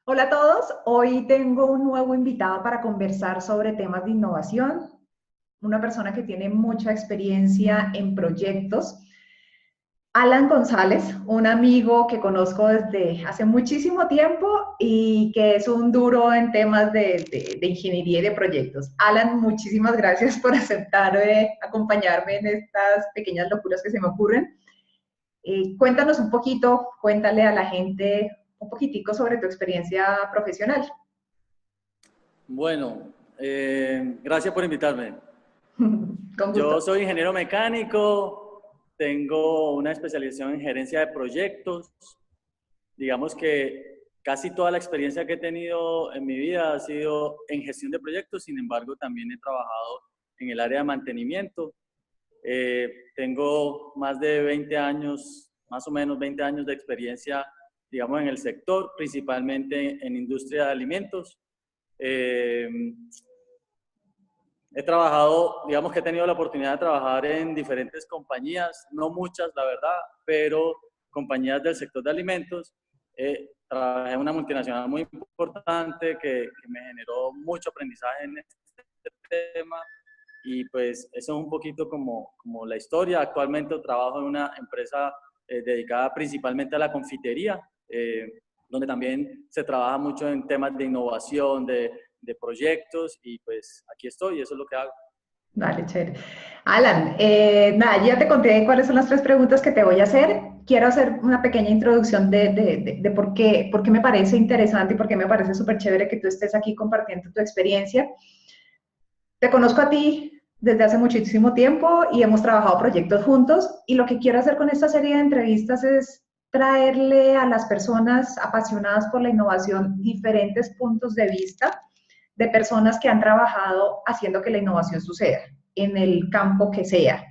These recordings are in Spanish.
Hola a todos, hoy tengo un nuevo invitado para conversar sobre temas de innovación, una persona que tiene mucha experiencia en proyectos. Alan González, un amigo que conozco desde hace muchísimo tiempo y que es un duro en temas de ingeniería y de proyectos. Alan, muchísimas gracias por aceptar acompañarme en estas pequeñas locuras que se me ocurren. Cuéntanos un poquito, cuéntale a la gente un poquitico sobre tu experiencia profesional. Bueno, gracias por invitarme. Con Yo gusto. soy ingeniero mecánico, tengo una especialización en gerencia de proyectos. Digamos que casi toda la experiencia que he tenido en mi vida ha sido en gestión de proyectos, sin embargo, también he trabajado en el área de mantenimiento. Tengo más de 20 años, más o menos 20 años de experiencia, digamos, en el sector, principalmente en industria de alimentos. Eh, He trabajado, digamos que he tenido la oportunidad de trabajar en diferentes compañías, no muchas, la verdad, pero compañías del sector de alimentos. Trabajé en una multinacional muy importante que me generó mucho aprendizaje en este tema y pues eso es un poquito como la historia. Actualmente trabajo en una empresa dedicada principalmente a la confitería, donde también se trabaja mucho en temas de innovación, de proyectos y pues aquí estoy y eso es lo que hago. Vale, chévere. Alan, nada, ya te conté cuáles son las tres preguntas que te voy a hacer. Quiero hacer una pequeña introducción de por qué me parece interesante y por qué me parece súper chévere que tú estés aquí compartiendo tu experiencia. Te conozco a ti desde hace muchísimo tiempo y hemos trabajado proyectos juntos y lo que quiero hacer con esta serie de entrevistas es traerle a las personas apasionadas por la innovación diferentes puntos de vista de personas que han trabajado haciendo que la innovación suceda en el campo que sea.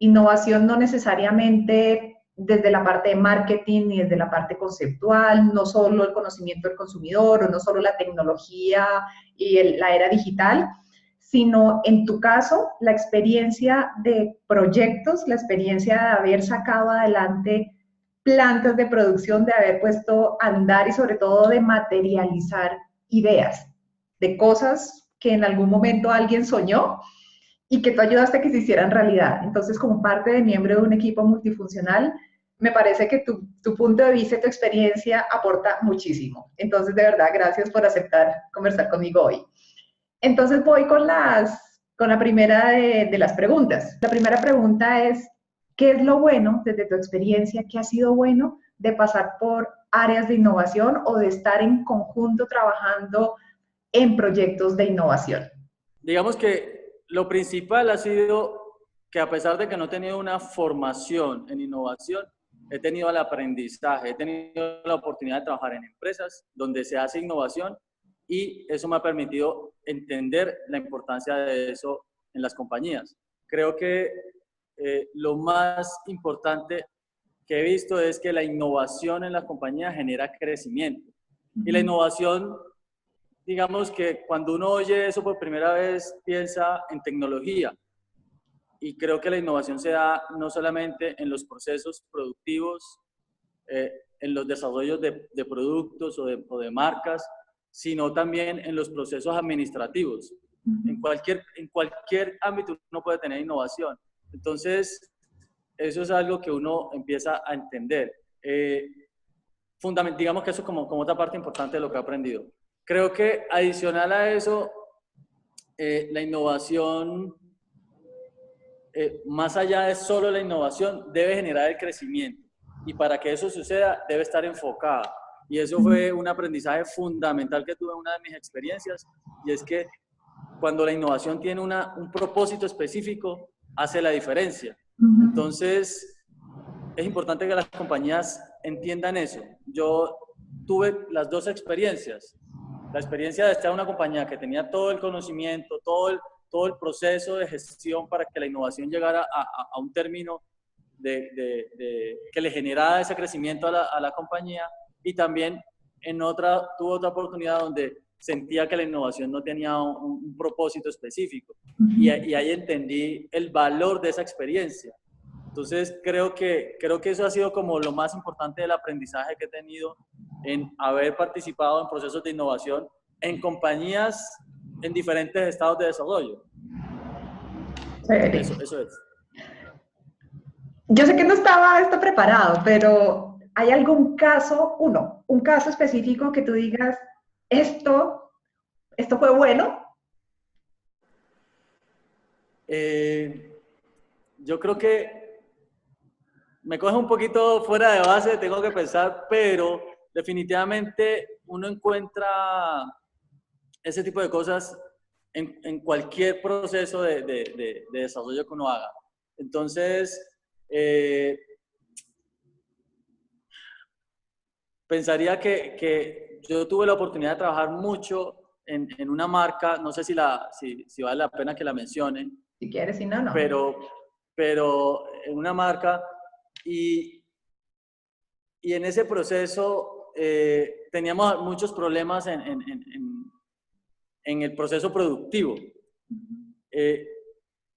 Innovación no necesariamente desde la parte de marketing ni desde la parte conceptual, no solo el conocimiento del consumidor o no solo la tecnología y la era digital, sino en tu caso la experiencia de proyectos, la experiencia de haber sacado adelante plantas de producción, de haber puesto a andar y sobre todo de materializar ideas, de cosas que en algún momento alguien soñó y que tú ayudaste a que se hicieran realidad. Entonces, como parte de miembro de un equipo multifuncional, me parece que tu punto de vista y tu experiencia aporta muchísimo. Entonces, de verdad, gracias por aceptar conversar conmigo hoy. Entonces, voy con la primera de las preguntas. La primera pregunta es, ¿qué es lo bueno desde tu experiencia? ¿Qué ha sido bueno de pasar por áreas de innovación o de estar en conjunto trabajando en proyectos de innovación? Digamos que lo principal ha sido que a pesar de que no he tenido una formación en innovación, he tenido el aprendizaje, he tenido la oportunidad de trabajar en empresas donde se hace innovación y eso me ha permitido entender la importancia de eso en las compañías. Creo que lo más importante que he visto es que la innovación en las compañías genera crecimiento. Y la innovación, digamos que cuando uno oye eso por primera vez, piensa en tecnología. Y creo que la innovación se da no solamente en los procesos productivos, en los desarrollos de productos o de marcas, sino también en los procesos administrativos. En cualquier ámbito uno puede tener innovación. Entonces, eso es algo que uno empieza a entender. Digamos que eso es como otra parte importante de lo que he aprendido. Creo que adicional a eso, la innovación, más allá de solo la innovación, debe generar el crecimiento. Y para que eso suceda, debe estar enfocada. Y eso fue un aprendizaje fundamental que tuve en una de mis experiencias, y es que cuando la innovación tiene un propósito específico, hace la diferencia. Entonces, es importante que las compañías entiendan eso. Yo tuve las dos experiencias. La experiencia de estar en una compañía que tenía todo el conocimiento, todo el proceso de gestión para que la innovación llegara a un término que le generara ese crecimiento a la compañía, y también tuve otra oportunidad donde sentía que la innovación no tenía un propósito específico y ahí entendí el valor de esa experiencia. Entonces creo que eso ha sido como lo más importante del aprendizaje que he tenido en haber participado en procesos de innovación en compañías en diferentes estados de desarrollo. Eso es. Yo sé que no estaba esto preparado, pero ¿hay algún caso, un caso específico que tú digas, esto fue bueno? Yo creo que me coge un poquito fuera de base, tengo que pensar, pero definitivamente uno encuentra ese tipo de cosas en cualquier proceso de desarrollo que uno haga. Entonces, pensaría que yo tuve la oportunidad de trabajar mucho en una marca, no sé si vale la pena que la mencione. Si quieres, si no, no. Pero en una marca y en ese proceso teníamos muchos problemas en el proceso productivo.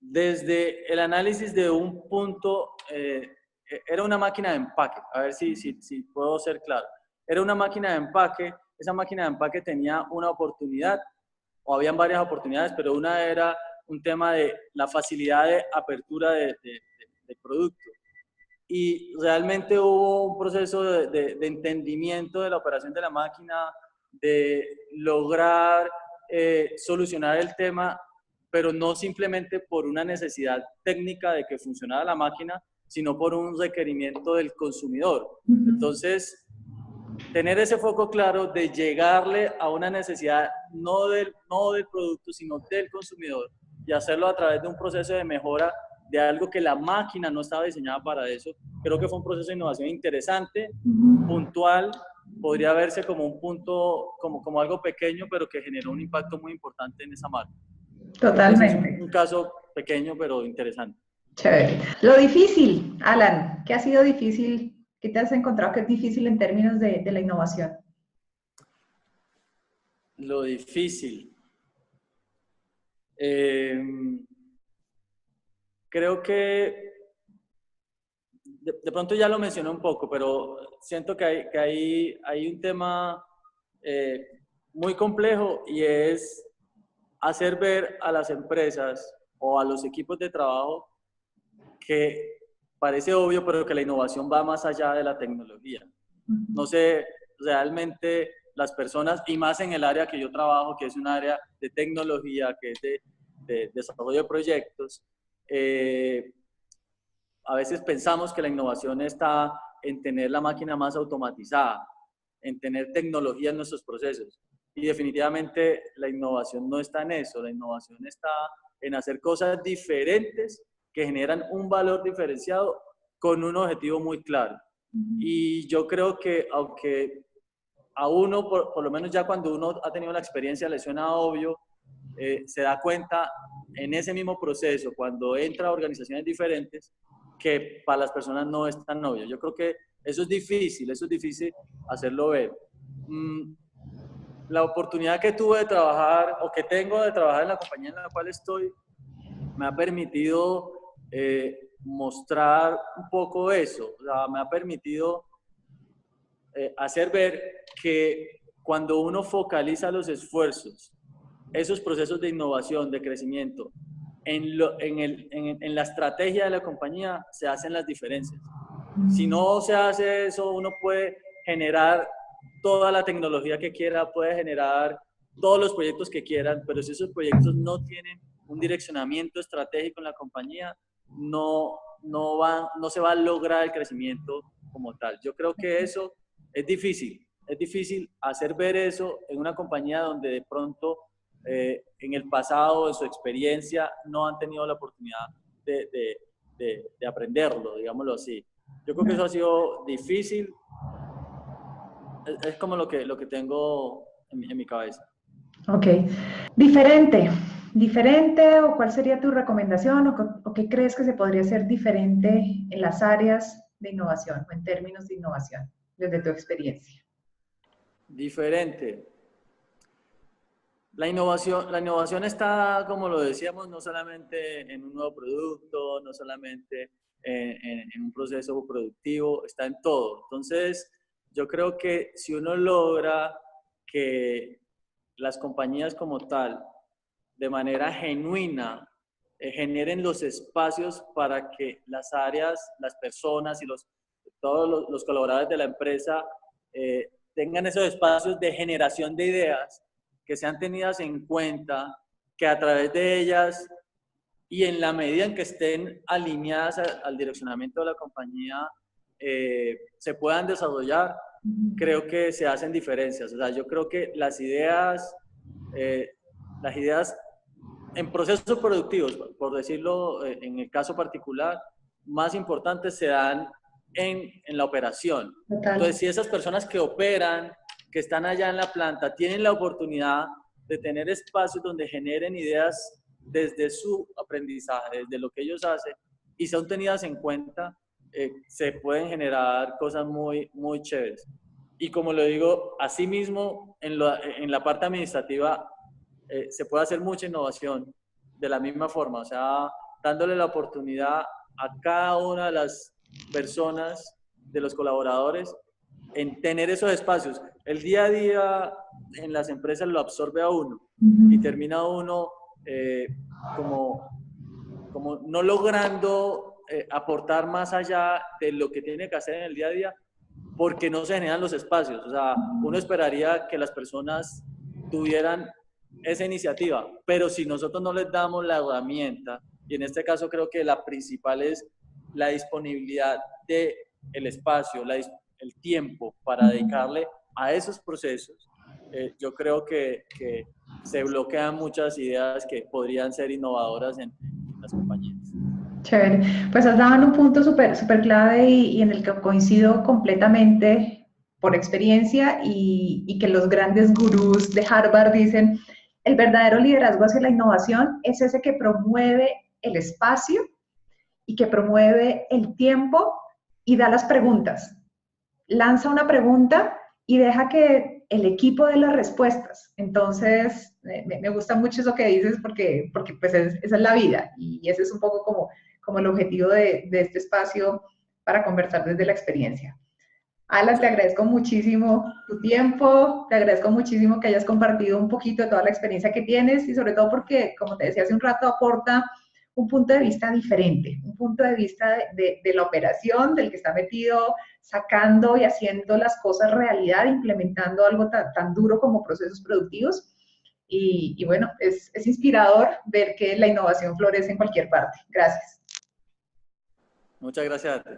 Desde el análisis de un punto, era una máquina de empaque, a ver si puedo ser claro. Era una máquina de empaque, esa máquina de empaque tenía una oportunidad, o habían varias oportunidades, pero una era un tema de la facilidad de apertura del producto. Y realmente hubo un proceso de entendimiento de la operación de la máquina, de lograr solucionar el tema, pero no simplemente por una necesidad técnica de que funcionara la máquina, sino por un requerimiento del consumidor. Entonces, tener ese foco claro de llegarle a una necesidad no del producto, sino del consumidor, y hacerlo a través de un proceso de mejora de algo que la máquina no estaba diseñada para eso. Creo que fue un proceso de innovación interesante, puntual, podría verse como un punto, como algo pequeño, pero que generó un impacto muy importante en esa marca. Totalmente. Es un caso pequeño, pero interesante. Chévere. Lo difícil, Alan, ¿qué ha sido difícil? ¿Qué te has encontrado que es difícil en términos de la innovación? Lo difícil. Creo que de pronto ya lo mencioné un poco, pero siento que hay un tema muy complejo, y es hacer ver a las empresas o a los equipos de trabajo que parece obvio, pero que la innovación va más allá de la tecnología. No sé, realmente las personas, y más en el área que yo trabajo, que es un área de tecnología, que es de desarrollo de proyectos, a veces pensamos que la innovación está en tener la máquina más automatizada, en tener tecnología en nuestros procesos. Y definitivamente la innovación no está en eso. La innovación está en hacer cosas diferentes que generan un valor diferenciado con un objetivo muy claro. Y yo creo que aunque a uno, por lo menos ya cuando uno ha tenido la experiencia, le suena obvio, se da cuenta en ese mismo proceso, cuando entra a organizaciones diferentes, que para las personas no es tan obvio. Yo creo que eso es difícil hacerlo ver. La oportunidad que tuve de trabajar, o que tengo de trabajar en la compañía en la cual estoy, me ha permitido mostrar un poco eso. O sea, me ha permitido hacer ver que cuando uno focaliza los esfuerzos, esos procesos de innovación, de crecimiento, en la estrategia de la compañía, se hacen las diferencias. Si no se hace eso, uno puede generar toda la tecnología que quiera, puede generar todos los proyectos que quieran, pero si esos proyectos no tienen un direccionamiento estratégico en la compañía, no se va a lograr el crecimiento como tal. Yo creo que eso es difícil hacer ver eso en una compañía donde de pronto en el pasado, en su experiencia, no han tenido la oportunidad de aprenderlo, digámoslo así. Yo creo que eso ha sido difícil. Es como lo que tengo en mi cabeza. Ok. ¿Diferente o cuál sería tu recomendación o qué crees que se podría hacer diferente en las áreas de innovación o en términos de innovación desde tu experiencia? Diferente. La innovación está, como lo decíamos, no solamente en un nuevo producto, no solamente en un proceso productivo, está en todo. Entonces, Yo creo que si uno logra que las compañías como tal, de manera genuina, generen los espacios para que las áreas, las personas y todos los colaboradores de la empresa tengan esos espacios de generación de ideas que sean tenidas en cuenta, que a través de ellas y en la medida en que estén alineadas al direccionamiento de la compañía, se puedan desarrollar, creo que se hacen diferencias. O sea, yo creo que las ideas en procesos productivos, por decirlo en el caso particular, más importantes se dan en la operación. Total. Entonces, si esas personas que operan, que están allá en la planta, tienen la oportunidad de tener espacios donde generen ideas desde su aprendizaje, desde lo que ellos hacen, y son tenidas en cuenta, se pueden generar cosas muy, muy chéveres. Y como lo digo, asimismo, en la parte administrativa, se puede hacer mucha innovación de la misma forma, o sea, dándole la oportunidad a cada una de las personas, de los colaboradores, en tener esos espacios. El día a día en las empresas lo absorbe a uno y termina uno como no logrando aportar más allá de lo que tiene que hacer en el día a día, porque no se generan los espacios. O sea, uno esperaría que las personas tuvieran esa iniciativa, pero si nosotros no les damos la herramienta, y en este caso creo que la principal es la disponibilidad del espacio, el tiempo para dedicarle a esos procesos, yo creo que se bloquean muchas ideas que podrían ser innovadoras en las compañías. Chévere. Pues has dado en un punto súper súper clave y en el que coincido completamente por experiencia y que los grandes gurús de Harvard dicen, el verdadero liderazgo hacia la innovación es ese que promueve el espacio y que promueve el tiempo y da las preguntas. Lanza una pregunta y deja que el equipo dé las respuestas. Entonces, me gusta mucho eso que dices porque pues esa es la vida y ese es un poco como el objetivo de este espacio para conversar desde la experiencia. Alan, te agradezco muchísimo tu tiempo, te agradezco muchísimo que hayas compartido un poquito de toda la experiencia que tienes y sobre todo porque, como te decía hace un rato, aporta un punto de vista diferente, un punto de vista de la operación, del que está metido sacando y haciendo las cosas realidad, implementando algo tan duro como procesos productivos. Y bueno, es inspirador ver que la innovación florece en cualquier parte. Gracias. Muchas gracias a ti.